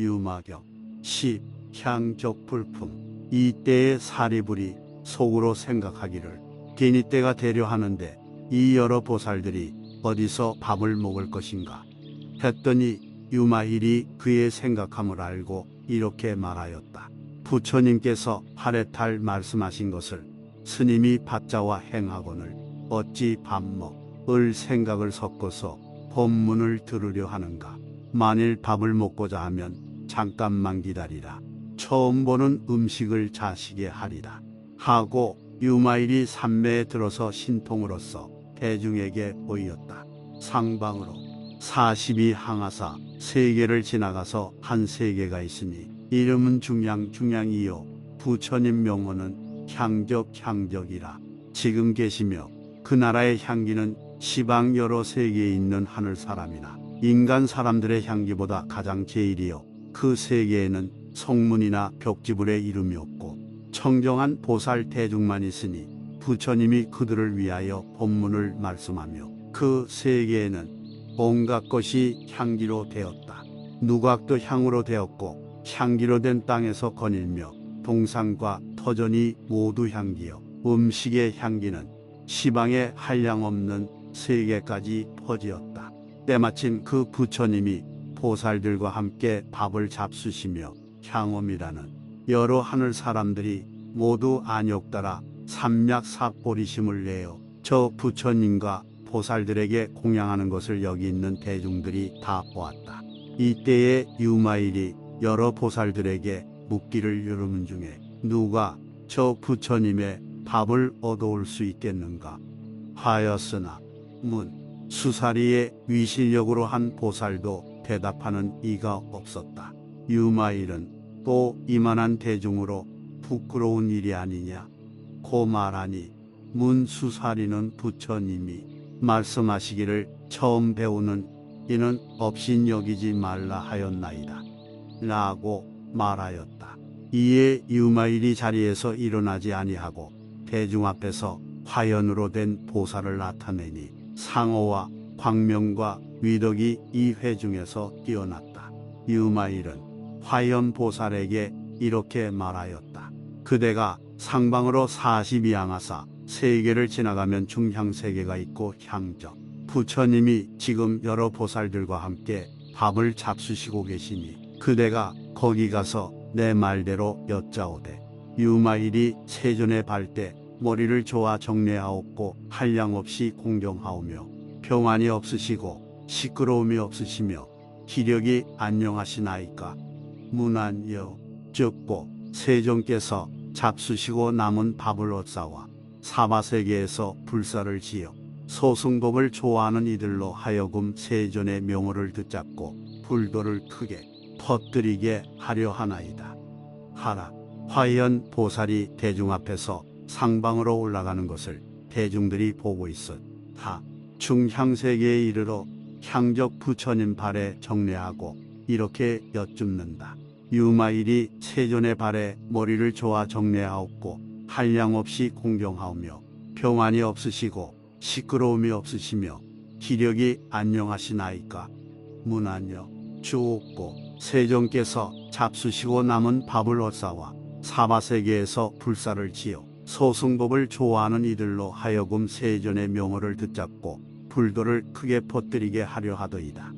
유마경 10. 향적불품. 이때의 사리불이 속으로 생각하기를 괜히 때가 되려 하는데 이 여러 보살들이 어디서 밥을 먹을 것인가 했더니 유마일이 그의 생각함을 알고 이렇게 말하였다. 부처님께서 하레탈 말씀하신 것을 스님이 받자와 행하거늘 어찌 밥 먹을 생각을 섞어서 법문을 들으려 하는가. 만일 밥을 먹고자 하면 잠깐만 기다리라. 처음 보는 음식을 자시게 하리라 하고 유마일이 산매에 들어서 신통으로서 대중에게 보이었다. 상방으로 42 항하사 세계를 지나가서 한 세계가 있으니 이름은 중양이요 부처님 명호는 향적이라. 지금 계시며 그 나라의 향기는 시방 여러 세계에 있는 하늘 사람이나 인간 사람들의 향기보다 가장 제일이요 그 세계에는 성문이나 벽지불의 이름이 없고 청정한 보살 대중만 있으니 부처님이 그들을 위하여 법문을 말씀하며 그 세계에는 온갖 것이 향기로 되었다. 누각도 향으로 되었고 향기로 된 땅에서 거닐며 동산과 터전이 모두 향기여 음식의 향기는 시방에 한량없는 세계까지 퍼지었다. 때마침 그 부처님이 보살들과 함께 밥을 잡수시며 향엄이라는 여러 하늘 사람들이 모두 안욕따라 삼맥사보리심을 내어 저 부처님과 보살들에게 공양하는 것을 여기 있는 대중들이 다 보았다. 이때에 유마일이 여러 보살들에게 묻기를 여러분 중에 누가 저 부처님의 밥을 얻어올 수 있겠는가 하였으나 문 수사리의 위실력으로 한 보살도 대답하는 이가 없었다. 유마일은 또 이만한 대중으로 부끄러운 일이 아니냐 고 말하니 문 수사리는 부처님이 말씀하시기를 처음 배우는 이는 업신여기지 말라 하였나이다 라고 말하였다. 이에 유마일이 자리에서 일어나지 아니하고 대중 앞에서 화연으로 된 보살을 나타내니 상호와 광명과 위덕이 이 회중에서 뛰어났다. 유마일은 화연 보살에게 이렇게 말하였다. 그대가 상방으로 42항하사 세계를 지나가면 중향세계가 있고 향적 부처님이 지금 여러 보살들과 함께 밥을 잡수시고 계시니 그대가 거기 가서 내 말대로 여짜오되 유마일이 세존에 발 때 머리를 조아 정례하옵고 한량없이 공경하오며 평안이 없으시고 시끄러움이 없으시며 기력이 안녕하시나이까 문안여 즉 세존께서 잡수시고 남은 밥을 얻사와 사바세계에서 불사를 지어 소승법을 좋아하는 이들로 하여금 세존의 명호를 듣잡고 불도를 크게 퍼뜨리게 하려 하나이다 하라. 화연 보살이 대중 앞에서 상방으로 올라가는 것을 대중들이 보고 있었다. 중향세계에 이르러 향적 부처님 발에 정례하고 이렇게 여쭙는다. 유마일이 세존의 발에 머리를 조아 정례하옵고 한량없이 공경하오며 평안이 없으시고 시끄러움이 없으시며 기력이 안녕하시나이까 문안여 주옵고 세존께서 잡수시고 남은 밥을 얻사와 사바세계에서 불사를 지어 소승법을 좋아하는 이들로 하여금 세존의 명호를 듣잡고 불도를 크게 퍼뜨리게 하려 하더이다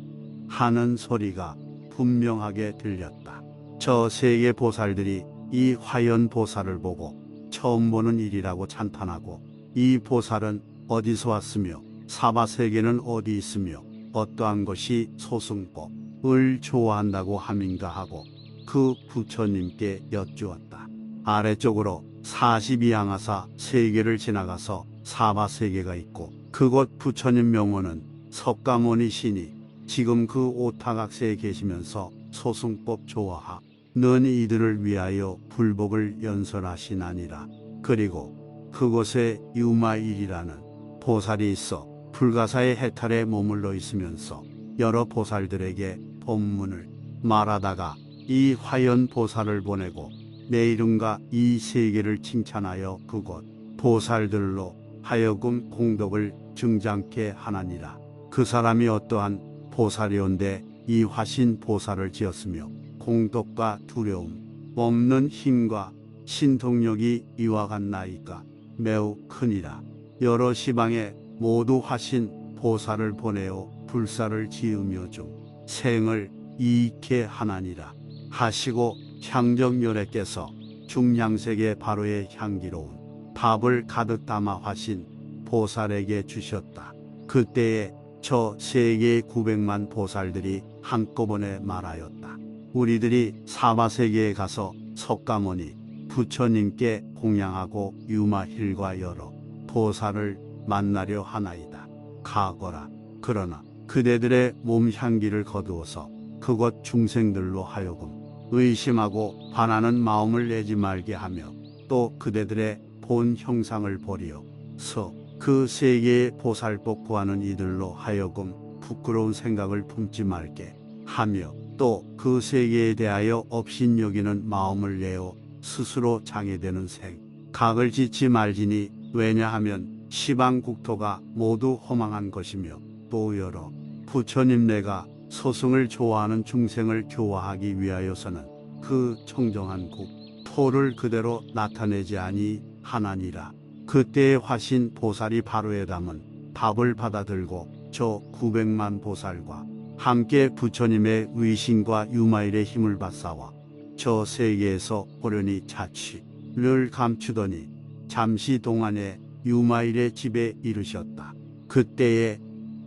하는 소리가 분명하게 들렸다. 저 세계 보살들이 이 화연 보살을 보고 처음 보는 일이라고 찬탄하고 이 보살은 어디서 왔으며 사바세계는 어디 있으며 어떠한 것이 소승법을 좋아한다고 함인가 하고 그 부처님께 여쭈었다. 아래쪽으로 42항하사 세계를 지나가서 사바세계가 있고 그곳 부처님 명호는 석가모니시니 지금 그 오타각세에 계시면서 소승법 좋아하는 이들을 위하여 불복을 연설하시나니라. 그리고 그곳에 유마일이라는 보살이 있어 불가사의 해탈에 머물러 있으면서 여러 보살들에게 법문을 말하다가 이 화연 보살을 보내고 내 이름과 이 세계를 칭찬하여 그곳 보살들로 하여금 공덕을 증장케 하나니라. 그 사람이 어떠한 보살이온데 이 화신 보살을 지었으며 공덕과 두려움 없는 힘과 신통력이 이와 같나이까 매우 크니라. 여러 시방에 모두 하신 보살을 보내어 불사를 지으며 중 생을 이익해 하나니라 하시고 향정열애께서 중량세계 바로의 향기로운 밥을 가득 담아 하신 보살에게 주셨다. 그때에 저 세계의 900만 보살들이 한꺼번에 말하였다. 우리들이 사바세계에 가서 석가모니 부처님께 공양하고 유마힐과 여러 보살을 만나려 하나이다. 가거라. 그러나 그대들의 몸 향기를 거두어서 그곳 중생들로 하여금 의심하고 반하는 마음을 내지 말게 하며 또 그대들의 본 형상을 버리어서 그 세계의 보살복 구하는 이들로 하여금 부끄러운 생각을 품지 말게 하며 또 그 세계에 대하여 업신여기는 마음을 내어 스스로 장애되는 생각을 짓지 말지니 왜냐하면 시방 국토가 모두 허망한 것이며 또 여러 부처님 내가 소승을 좋아하는 중생을 교화하기 위하여서는 그 청정한 국토를 그대로 나타내지 아니하나니라. 그때의 화신 보살이 바로에 담은 밥을 받아들고 저 900만 보살과 함께 부처님의 의신과 유마일의 힘을 받사와 저 세계에서 호련히 자취를 감추더니 잠시 동안에 유마일의 집에 이르셨다. 그때에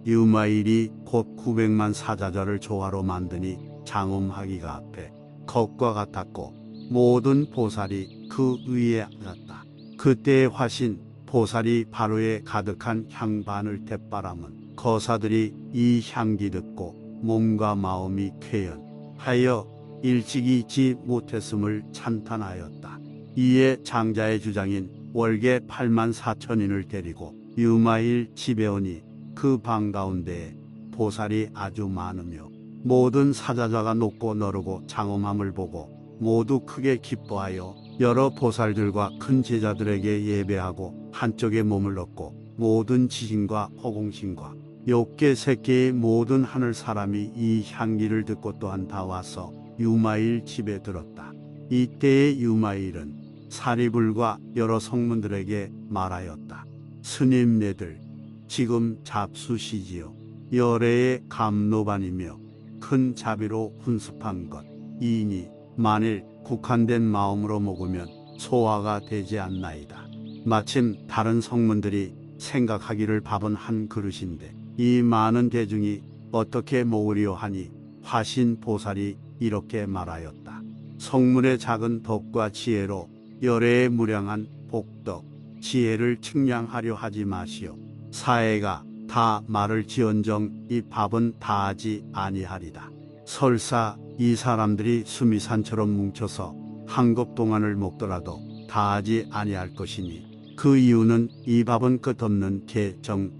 유마일이 곧 900만 사자자를 조화로 만드니 장엄하기가 앞에 것과 같았고 모든 보살이 그 위에 앉았다. 그때의 화신 보살이 바로에 가득한 향반을 대바람은 거사들이 이 향기 듣고 몸과 마음이 쾌연하여 일찍이 잊지 못했음을 찬탄하였다. 이에 장자의 주장인 월계 8만 4천인을 데리고 유마일 집에 오니 그 방 가운데에 보살이 아주 많으며 모든 사자자가 높고 너르고 장엄함을 보고 모두 크게 기뻐하여 여러 보살들과 큰 제자들에게 예배하고 한쪽에 몸을 얻고 모든 지신과 허공신과 욕계 색계의 모든 하늘 사람이 이 향기를 듣고 또한 다 와서 유마일 집에 들었다. 이때의 유마일은 사리불과 여러 성문들에게 말하였다. 스님네들 지금 잡수시지요. 열애의 감노반이며 큰 자비로 훈습한 것이니 만일 국한된 마음으로 먹으면 소화가 되지 않나이다. 마침 다른 성문들이 생각하기를 밥은 한 그릇인데 이 많은 대중이 어떻게 먹으려 하니 화신 보살이 이렇게 말하였다. 성문의 작은 덕과 지혜로 열애의 무량한 복덕 지혜를 측량하려 하지 마시오. 사해가 다 말을 지언정 이 밥은 다하지 아니하리다. 설사 이 사람들이 수미산처럼 뭉쳐서 한급 동안을 먹더라도 다하지 아니할 것이니 그 이유는 이 밥은 끝없는 개정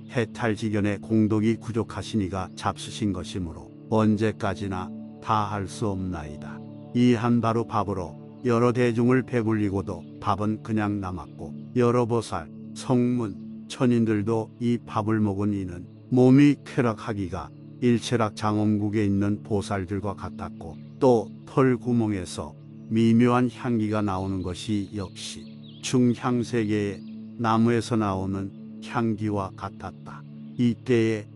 해탈지견의 공덕이 부족하시니가 잡수신 것이므로 언제까지나 다 할 수 없나이다. 이 한 바로 밥으로 여러 대중을 배불리고도 밥은 그냥 남았고 여러 보살, 성문, 천인들도 이 밥을 먹은 이는 몸이 쾌락하기가 일체락 장엄국에 있는 보살들과 같았고 또 털구멍에서 미묘한 향기가 나오는 것이 역시 중향세계의 나무에서 나오는 향기와 같았다. 이때에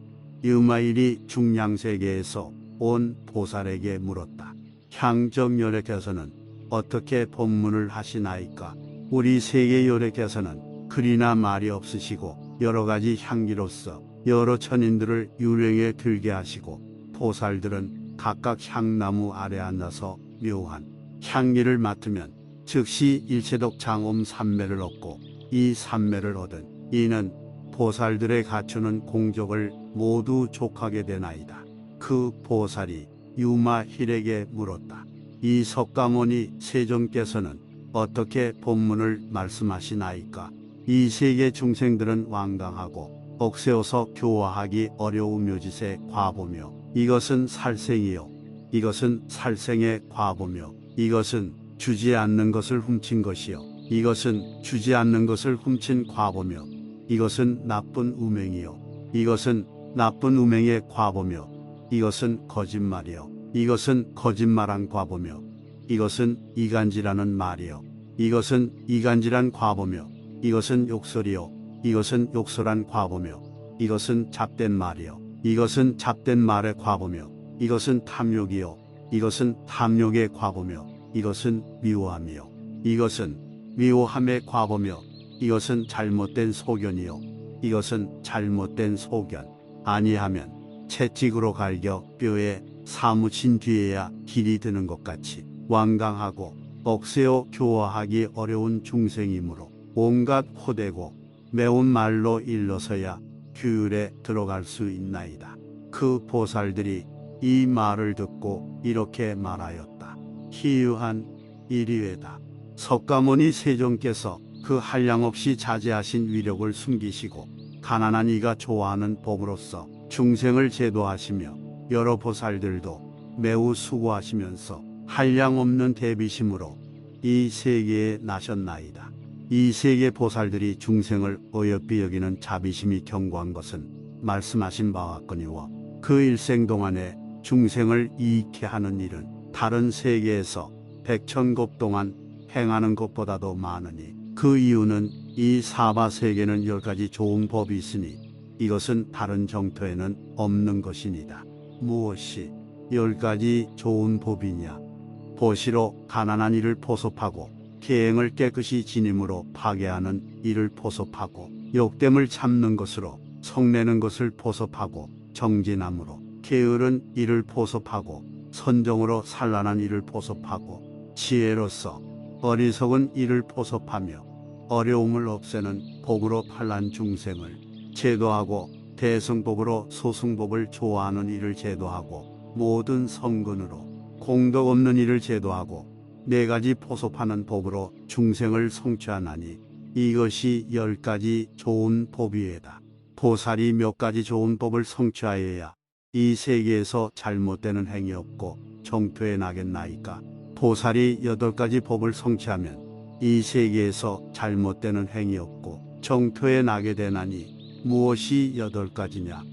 유마일이 중량세계에서 온 보살에게 물었다. 향정열애께서는 어떻게 법문을 하시나이까? 우리 세계열애께서는 글이나 말이 없으시고 여러 가지 향기로서 여러 천인들을 유령에 들게 하시고 보살들은 각각 향나무 아래 앉아서 묘한 향기를 맡으면 즉시 일체독 장엄 삼매를 얻고 이 삼매를 얻은 이는 보살들의 갖추는 공적을 모두 족하게 되나이다. 그 보살이 유마힐에게 물었다. 이 석가모니 세존께서는 어떻게 법문을 말씀하시나이까? 이 세계 중생들은 완강하고 억세어서 교화하기 어려운 묘짓의 과보며 이것은 살생이요 이것은 살생의 과보며 이것은 주지 않는 것을 훔친 것이요 이것은 주지 않는 것을 훔친 과보며 이것은 나쁜 우명이요 이것은 나쁜 우명의 과보며 이것은 거짓말이요 이것은 거짓말한 과보며 이것은 이간질하는 말이요 이것은 이간질한 과보며 이것은 욕설이요 이것은 욕설한 과보며 이것은 잡된 말이요 이것은 잡된 말의 과보며 이것은 탐욕이요 이것은 탐욕의 과보며 이것은 미워함이요 이것은 미워함의 과보며 이것은 잘못된 소견이요 이것은 잘못된 소견 아니하면 채찍으로 갈겨 뼈에 사무친 뒤에야 길이 드는 것 같이 완강하고 억세어 교화하기 어려운 중생이므로 온갖 호되고 매운 말로 일러서야 규율에 들어갈 수 있나이다. 그 보살들이 이 말을 듣고 이렇게 말하였다. 희유한 이리외다. 석가모니 세존께서 그 한량없이 자제하신 위력을 숨기시고 가난한 이가 좋아하는 법으로서 중생을 제도하시며 여러 보살들도 매우 수고하시면서 한량없는 대비심으로 이 세계에 나셨나이다. 이 세계 보살들이 중생을 어여삐 여기는 자비심이 견고한 것은 말씀하신 바와 같거니와 그 일생 동안에 중생을 이익케 하는 일은 다른 세계에서 백천급 동안 행하는 것보다도 많으니 그 이유는 이 사바 세계는 10가지 좋은 법이 있으니 이것은 다른 정토에는 없는 것이니다. 무엇이 10가지 좋은 법이냐? 보시로 가난한 이를 포섭하고 계행을 깨끗이 지님으로 파괴하는 이를 포섭하고 욕됨을 참는 것으로 성내는 것을 포섭하고 정진함으로 게으른 이를 포섭하고 선정으로 산란한 이를 포섭하고 지혜로서 어리석은 이를 포섭하며 어려움을 없애는 복으로 판란 중생을 제도하고 대승복으로 소승복을 좋아하는 이를 제도하고 모든 성근으로 공덕 없는 이를 제도하고 4가지 포섭하는 법으로 중생을 성취하나니 이것이 10가지 좋은 법이에다. 보살이 몇 가지 좋은 법을 성취하여야 이 세계에서 잘못되는 행위 없고 정토에 나겠나이까. 보살이 8가지 법을 성취하면 이 세계에서 잘못되는 행위 없고 정토에 나게 되나니 무엇이 8가지냐?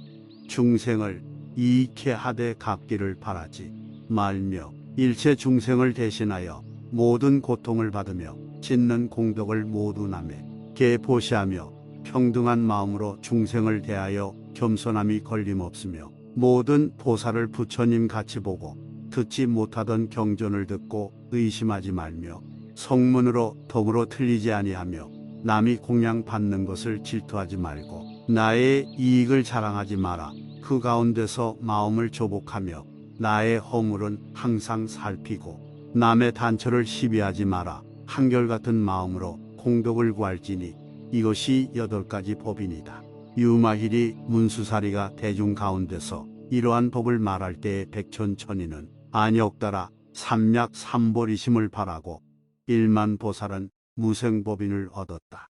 중생을 이익케 하되 갚기를 바라지 말며 일체 중생을 대신하여 모든 고통을 받으며 짓는 공덕을 모두 남에 계보시하며 평등한 마음으로 중생을 대하여 겸손함이 걸림없으며 모든 보살을 부처님 같이 보고 듣지 못하던 경전을 듣고 의심하지 말며 성문으로 덕으로 틀리지 아니하며 남이 공양 받는 것을 질투하지 말고 나의 이익을 자랑하지 마라. 그 가운데서 마음을 조복하며 나의 허물은 항상 살피고 남의 단처를 시비하지 마라. 한결같은 마음으로 공덕을 구할지니 이것이 8가지 법이니다. 유마힐이 문수사리가 대중 가운데서 이러한 법을 말할 때에 백천천이는 안역따라 삼약 삼보리심을 바라고 1만 보살은 무생법인을 얻었다.